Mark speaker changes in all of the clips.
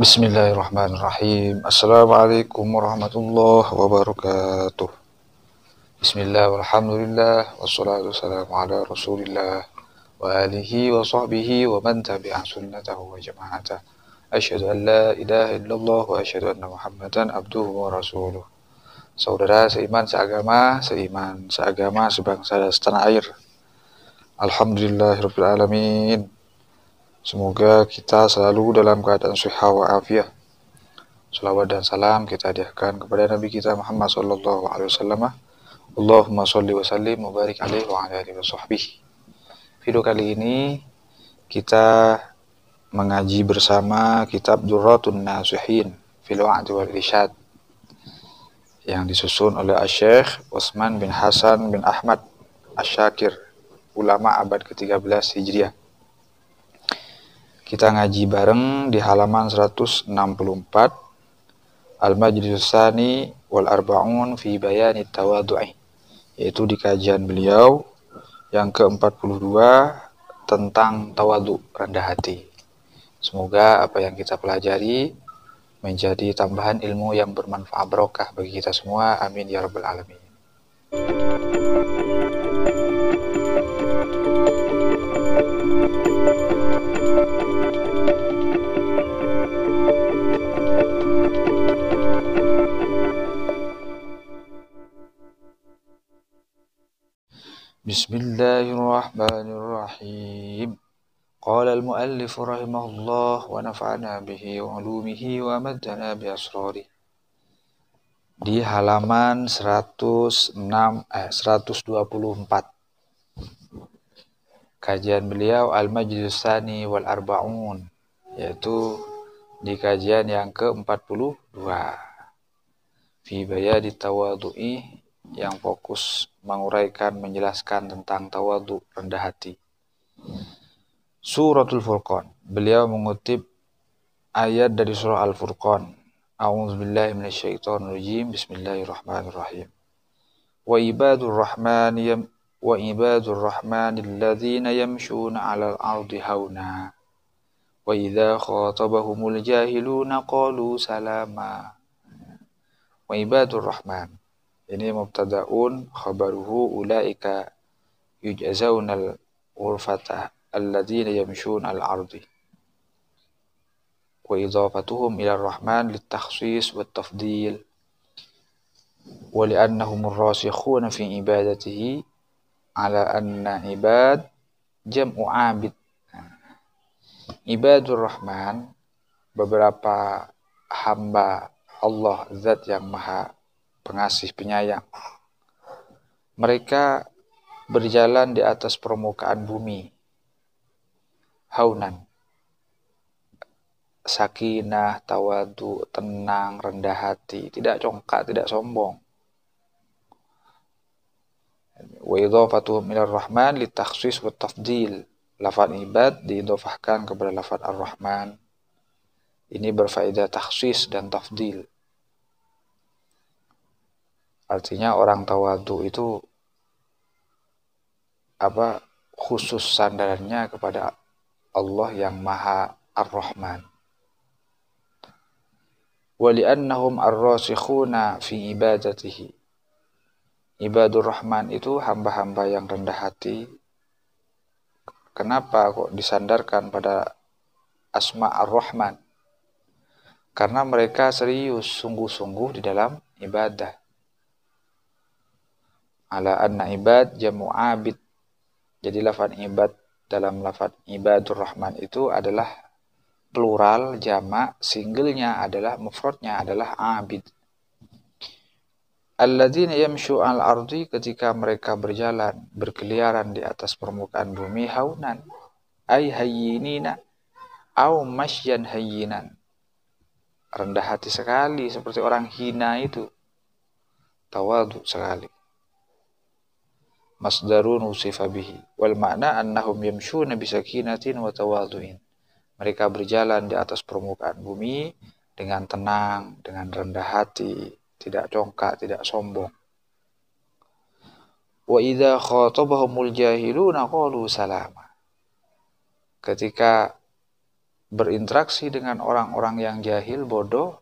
Speaker 1: Bismillahirrahmanirrahim. Assalamualaikum warahmatullahi wabarakatuh. Bismillah walhamdulillah wassalatu wassalamu ala rasulillah wa alihi wa sahbihi wa man tabi'a sunnatahu wa jama'atah. Asyhadu an la ilaha illallah wa asyhadu anna Muhammadan abduhu wa rasuluh. Saudara seiman seagama sebangsa dan setanah air. Alhamdulillahirabbil alamin. Semoga kita selalu dalam keadaan sehat wa afiat. Salawat dan salam kita hadiahkan kepada Nabi kita Muhammad sallallahu alaihi wasallam. Allahumma sholli wa sallim wa barik alaihi wa ala alihi wa sahbihi. Video kali ini kita mengaji bersama kitab Durratun Nasihin fil Wa'd wal Irsyad yang disusun oleh Syekh Utsman bin Hasan bin Ahmad Asy-Syakir, ulama abad ke-13 Hijriah. Kita ngaji bareng di halaman 164 Al-Majlis Tsani wal Arba'un fi Bayani Tawadhu'i, yaitu di kajian beliau yang ke-42 tentang tawadhu, rendah hati. Semoga apa yang kita pelajari menjadi tambahan ilmu yang bermanfaat barokah bagi kita semua. Amin ya rabbal alamin. Bismillahirrahmanirrahim. Qala al-muallif rahimahullah wa nafa'ana bihi wa ulumihi wa amaddana bi asrarih. Di halaman 124 kajian beliau Al-Majlis Tsani wal Arba'un, yaitu di kajian yang ke-42 fi Bayani Tawadhu'i, yang fokus menguraikan, menjelaskan tentang tawadhu, rendah hati. Suratul Furqan, beliau mengutip ayat dari surah Al-Furqan. A'udzubillahi minasyaitonirrajim. Bismillahirrahmanirrahim. Wa ibadur rahmanil ladzina yamshuna 'alal ardi hauna wa idza khatabahumul jahiluna qalu salama. Wa ibadur rahman, ini mubtada'un khabaruhu ulaika yujzaunal ghurfata alladzina yamshuna al-ardi, wa idhafatuhum ila ar-rahman litakhsis wat tafdil wa li'annahum ar-rasikhuna fi ibadatihi ala anna ibad jam'u 'abid. Ibadur rahman, beberapa hamba Allah, zat yang maha pengasih penyayang. Mereka berjalan di atas permukaan bumi haunan, sakinah, tawadhu, tenang, rendah hati, tidak congkak, tidak sombong. Wa idhafatuhum ila ar-rahman litakhsis wa tafdil. Lafaz ibad diidhafahkan kepada lafaz ar-rahman. Ini berfaedah takhsis dan tafdil. Artinya orang tawadhu itu khusus sandarannya kepada Allah yang maha ar-Rahman. Wa li'annahum ar-rasikhuna fi ibadatihi. Ibadur Rahman itu hamba-hamba yang rendah hati. Kenapa kok disandarkan pada asma ar-Rahman? Karena mereka serius, sungguh-sungguh di dalam ibadah. Ala anna ibad jamu abid. Jadi lafaz ibad dalam lafaz ibadur rahman itu adalah plural, jamak, singlenya adalah, mufradnya adalah abid. Alladzina yamshu al-ardi, ketika mereka berjalan, berkeliaran di atas permukaan bumi, haunan ay hayyinina au masyan hayyinan, rendah hati sekali, seperti orang hina itu, tawadhu sekali. Masdarun usifa bihi wal makna annahum yamshuna bisakinatin wa tawadhu'in. Mereka berjalan di atas permukaan bumi dengan tenang, dengan rendah hati, tidak congkak, tidak sombong. Wa idza khatabahumul jahiluna qalu salama. Ketika berinteraksi dengan orang-orang yang jahil, bodoh,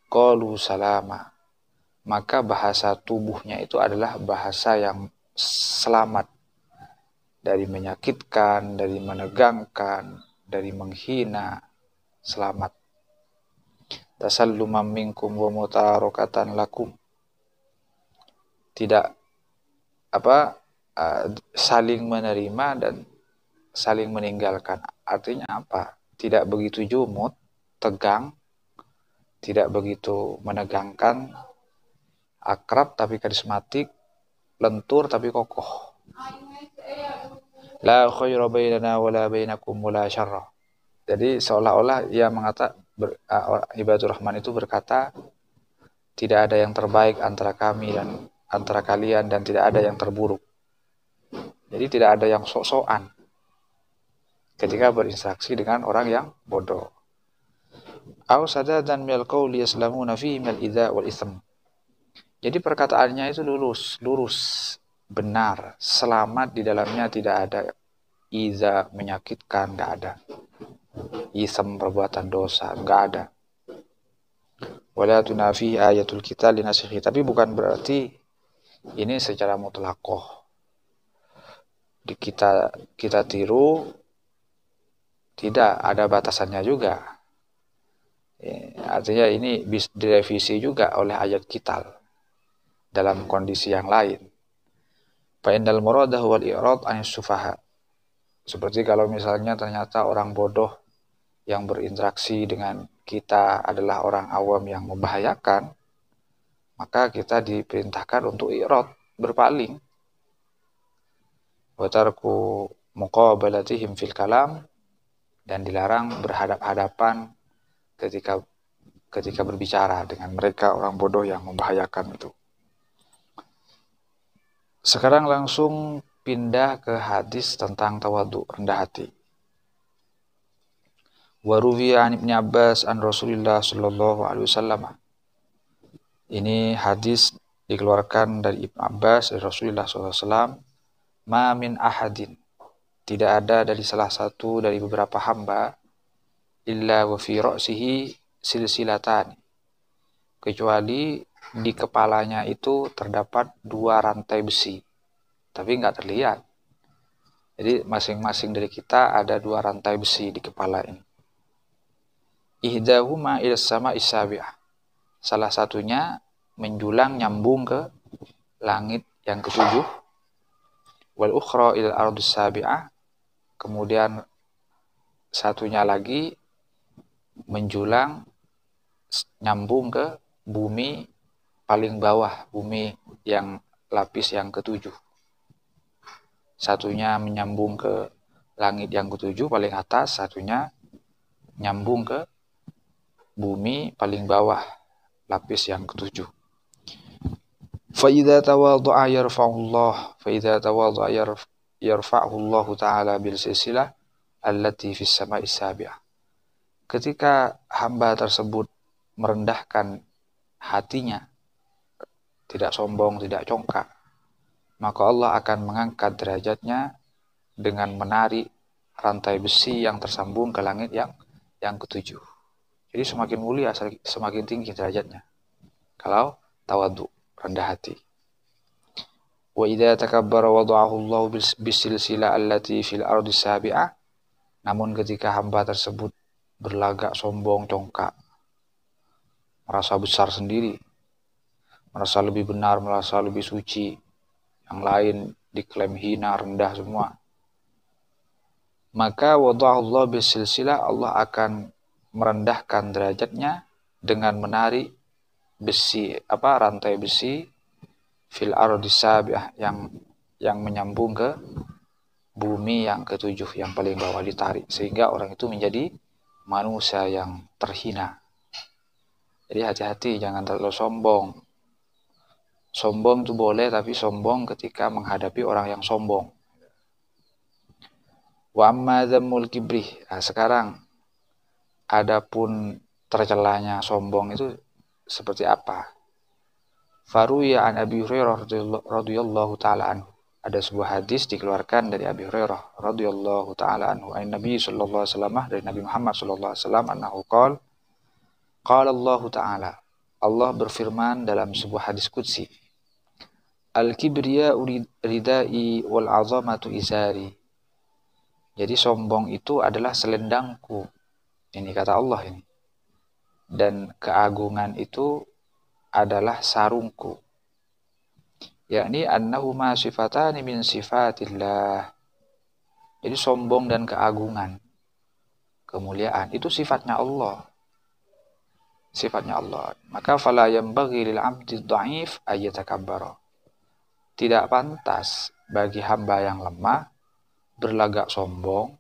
Speaker 1: qalu salama, maka bahasa tubuhnya itu adalah bahasa yang selamat dari menyakitkan, dari menegangkan, dari menghina, selamat. Tasallumam minkum wa mutarokatan lakum, tidak saling menerima dan saling meninggalkan. Artinya apa? Tidak begitu jumut, tegang, tidak begitu menegangkan, akrab tapi karismatik, lentur tapi kokoh. La khaira bainana wala bainakum wala syarra. Jadi seolah-olah ia mengatakan, ibadur rahman itu berkata, tidak ada yang terbaik antara kami dan antara kalian, dan tidak ada yang terburuk. Jadi tidak ada yang sok-sokan ketika berinteraksi dengan orang yang bodoh. Aw sadadan minal qawli yaslamuna fihi minal idza wal itsm. Jadi perkataannya itu lurus, benar, selamat di dalamnya, tidak ada iza, menyakitkan, enggak ada. Ism, perbuatan dosa, enggak ada. Wala tunafi ayatul qital linasihi, tapi bukan berarti ini secara mutlaqah kita tiru, tidak, ada batasannya juga. Artinya ini bisa direvisi juga oleh ayat qital dalam kondisi yang lain. Fa innal muradah wal i'rad an sufaha. Seperti kalau misalnya ternyata orang bodoh yang berinteraksi dengan kita adalah orang awam yang membahayakan, maka kita diperintahkan untuk i'rad, berpaling. Wa tarku muqabalatihim fil kalam, dan dilarang berhadap-hadapan ketika berbicara dengan mereka orang bodoh yang membahayakan itu. Sekarang langsung pindah ke hadis tentang tawadhu, rendah hati. Wa ruwiya an Ibnu Abbas an Rasulillah sallallahu alaihi wasallam. Ini hadis dikeluarkan dari Ibnu Abbas dari Rasulullah sallallahu alaihi wasallam. Ma min ahadin, tidak ada dari salah satu dari beberapa hamba, illa wa fi ra'sihi silsilatan, kecuali di kepalanya itu terdapat 2 rantai besi, tapi enggak terlihat. Jadi masing-masing dari kita ada 2 rantai besi di kepala ini. Ihdahuma ila sama'is sabi'ah, salah satunya menjulang nyambung ke langit yang ke-7. Wal ukhra ila ardis sabi'ah, kemudian satunya lagi menjulang nyambung ke bumi paling bawah, bumi yang lapis yang ke-7. Satunya menyambung ke langit yang ke-7 paling atas, satunya nyambung ke bumi paling bawah, lapis yang ke-7. Fa idza tawadha'a yarfa'ullah, fa idza tawadha'a yarfa'ullah ta'ala bil silsilah allati fis sama'is sabi'ah. Ketika hamba tersebut merendahkan hatinya, tidak sombong, tidak congkak, maka Allah akan mengangkat derajatnya dengan menarik rantai besi yang tersambung ke langit yang ke-7. Jadi semakin mulia, semakin tinggi derajatnya kalau tawadhu, rendah hati. Wa idza takabbara wada'ahu Allah bisilsilah allati fil ardi sabi'ah. Namun ketika hamba tersebut berlagak sombong, congkak, merasa besar sendiri, merasa lebih benar, merasa lebih suci, yang lain diklaim hina, rendah semua, maka wada'ahu Allah bisilsilah, Allah akan merendahkan derajatnya dengan menarik besi, rantai besi fil ardi sabi'ah, yang menyambung ke bumi yang ke-7, yang paling bawah, ditarik sehingga orang itu menjadi manusia yang terhina. Jadi hati-hati, jangan terlalu sombong. Sombong itu boleh, tapi sombong ketika menghadapi orang yang sombong. Wa amma dhammul kibri. Nah, sekarang adapun tercelanya sombong itu seperti apa? Faruya an Abi Hurairah radhiyallahu taala anhu. Ada sebuah hadis dikeluarkan dari Abi Hurairah radhiyallahu taala anhu an Nabi sallallahu alaihi wasallam, dari Nabi Muhammad sallallahu alaihi wasallam, annahu qala Allah taala, Allah berfirman dalam sebuah hadis qudsi, al-kibriya ridai wal azamatu izari. Jadi sombong itu adalah selendangku. Ini kata Allah ini. Dan keagungan itu adalah sarungku. Yakni annahuma sifatani min sifatillah. Jadi sombong dan keagungan, kemuliaan itu sifatnya Allah. Sifatnya Allah. Maka fala yanbaghi lil 'abdi dha'if ayyatakabbara. Tidak pantas bagi hamba yang lemah berlagak sombong.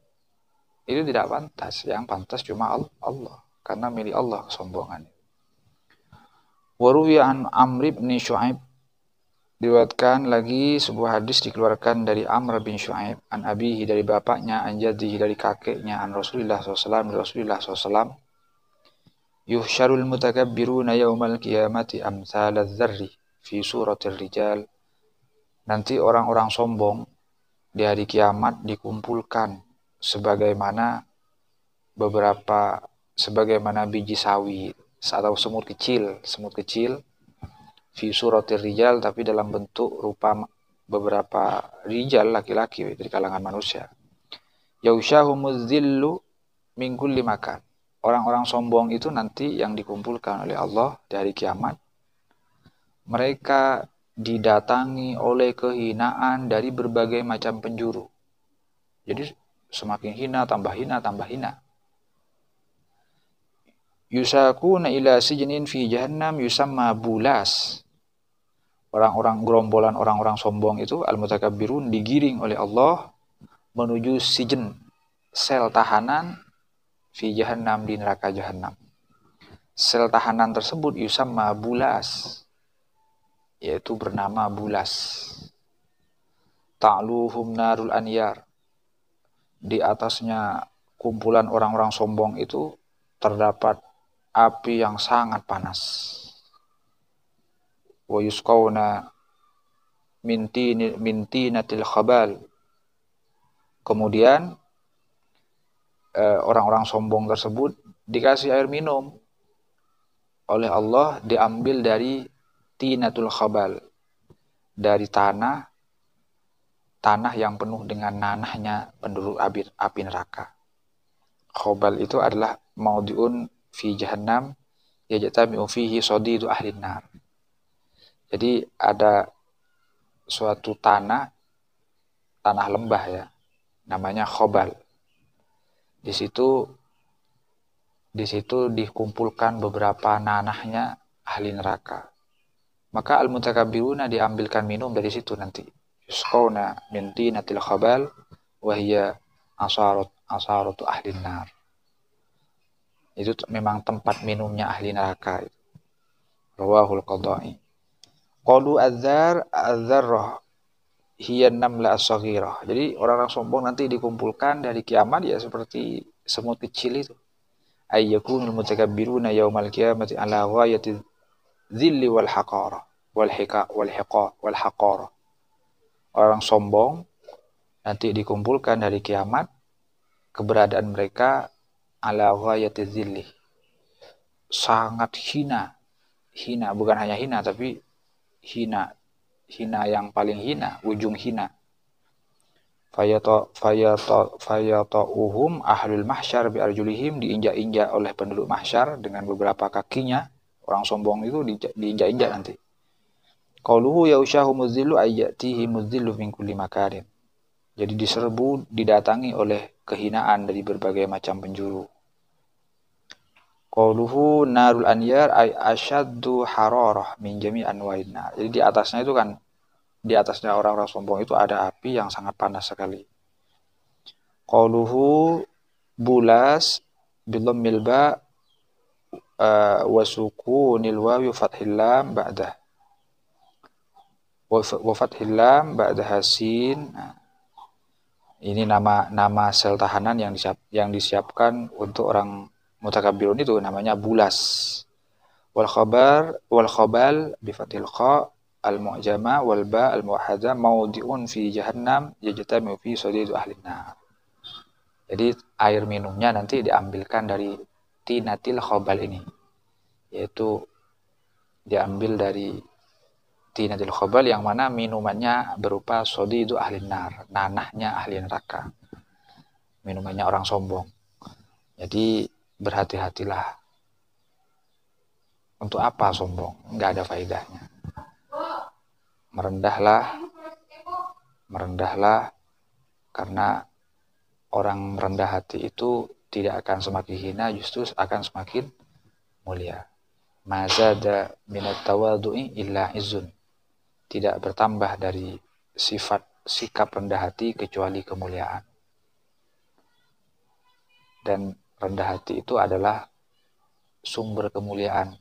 Speaker 1: Itu tidak pantas. Yang pantas cuma Allah, karena milik Allah kesombongan. Wa ruwiya an Amr bin Syu'aib, diriwayatkan lagi sebuah hadis dikeluarkan dari Amr bin Syu'aib an abihi, dari bapaknya, an jaddihi, dari kakeknya, an Rasulullah SAW, dari Rasulullah SAW, yuhsyarul mutakabbiruna yaumal qiyamati amsalaz zarri fi suratir rijal. Nanti orang-orang sombong di hari kiamat dikumpulkan sebagaimana biji sawi atau semut kecil fi suratir rijal, tapi dalam bentuk rupa beberapa rijal, laki-laki dari kalangan manusia. Yausyahumuz zillu min kulli makan. Orang-orang sombong itu nanti yang dikumpulkan oleh Allah di hari kiamat, mereka didatangi oleh kehinaan dari berbagai macam penjuru. Jadi semakin hina, tambah hina, tambah hina. Yusakuna ila sijnin fi jahannam yusamma bulas. Orang-orang gerombolan orang-orang sombong itu, al-mutakabbirun, digiring oleh Allah menuju sijin, sel tahanan, fi jahannam, di neraka jahannam. Sel tahanan tersebut yusamma bulas, yaitu bernama bulas. Ta'luhum narul anyar. Di atasnya kumpulan orang-orang sombong itu terdapat api yang sangat panas. Wa yusqawna min tinatil khabal. Kemudian orang-orang sombong tersebut dikasih air minum oleh Allah, diambil dari tinatul khabal, dari tanah yang penuh dengan nanahnya penduduk api neraka. Khabal itu adalah maudhi'un fi jahannam yajtami'u fihi sadidu ahlin nar. Jadi ada suatu tanah lembah ya, namanya Khabal. Di situ dikumpulkan beberapa nanahnya ahli neraka. Maka al-mutakabbiruna diambilkan minum dari situ nanti. Yusqawna min tinatil khabal wa hiya asaratu ahli nar. Itu memang tempat minumnya ahli neraka. Rawahul Qadai. Qalu az-zarrah hiya namla as-saghirah. Jadi orang-orang sombong nanti dikumpulkan dari kiamat ya seperti semut kecil itu. Ayyakunul mutakabbiruna yaumal qiyamati ala ghayati dzilli wal haqara wal haqara. Orang sombong nanti dikumpulkan dari kiamat, keberadaan mereka ala ghayati dzilli, sangat hina, bukan hanya hina tapi hina yang paling hina, ujung hina. Fayata'uhum ahlul mahsyar bi arjulihim, diinjak-injak oleh penduduk mahsyar dengan beberapa kakinya. Orang sombong itu diinjak-injak nanti. Qauluhu yausyahumuz zillu ayyatihimuz zillu min kulli makarin. Jadi diserbu, didatangi oleh kehinaan dari berbagai macam penjuru. Qauluhu narul anyar ay asyaddu hararah min jami' anwa'in nar. Jadi di atasnya itu kan, di atasnya orang-orang sombong itu ada api yang sangat panas sekali. Qauluhu bulas bilammil ba wa sukunil wawi fathil lam ba'dah wa fathil lam ba'da hasin. Ini nama sel tahanan yang disiapkan untuk orang mutakabbirun itu, namanya bulas. Wal khabal bi fathil kha al-mu'jama wal ba al-muwahhada mawdi'un fi jahannam yajtami'u fi sadidu ahli nar. Jadi air minumnya nanti diambilkan dari tinatil khobal ini, yaitu diambil dari tinatil khobal yang mana minumannya berupa sadidu ahli nar, nanahnya ahli neraka, minumannya orang sombong. Jadi berhati-hatilah. Untuk apa sombong? Nggak ada faedahnya. Merendahlah karena orang merendah hati itu tidak akan semakin hina, justru akan semakin mulia. Ma zada minat tawadu'i illa izzun. Tidak bertambah dari sifat sikap rendah hati kecuali kemuliaan. Dan rendah hati itu adalah sumber kemuliaan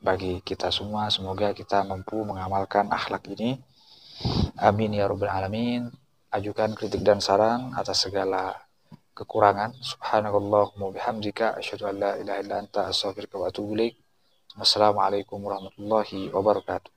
Speaker 1: bagi kita semua. Semoga kita mampu mengamalkan akhlak ini. Amin ya rabbal alamin. Ajukan kritik dan saran atas segala kekurangan. Subhanakallahumma bihamdika asyhadu an la ilaha illa anta astaghfiruka wa atubu ilaik. Wassalamualaikum warahmatullahi wabarakatuh.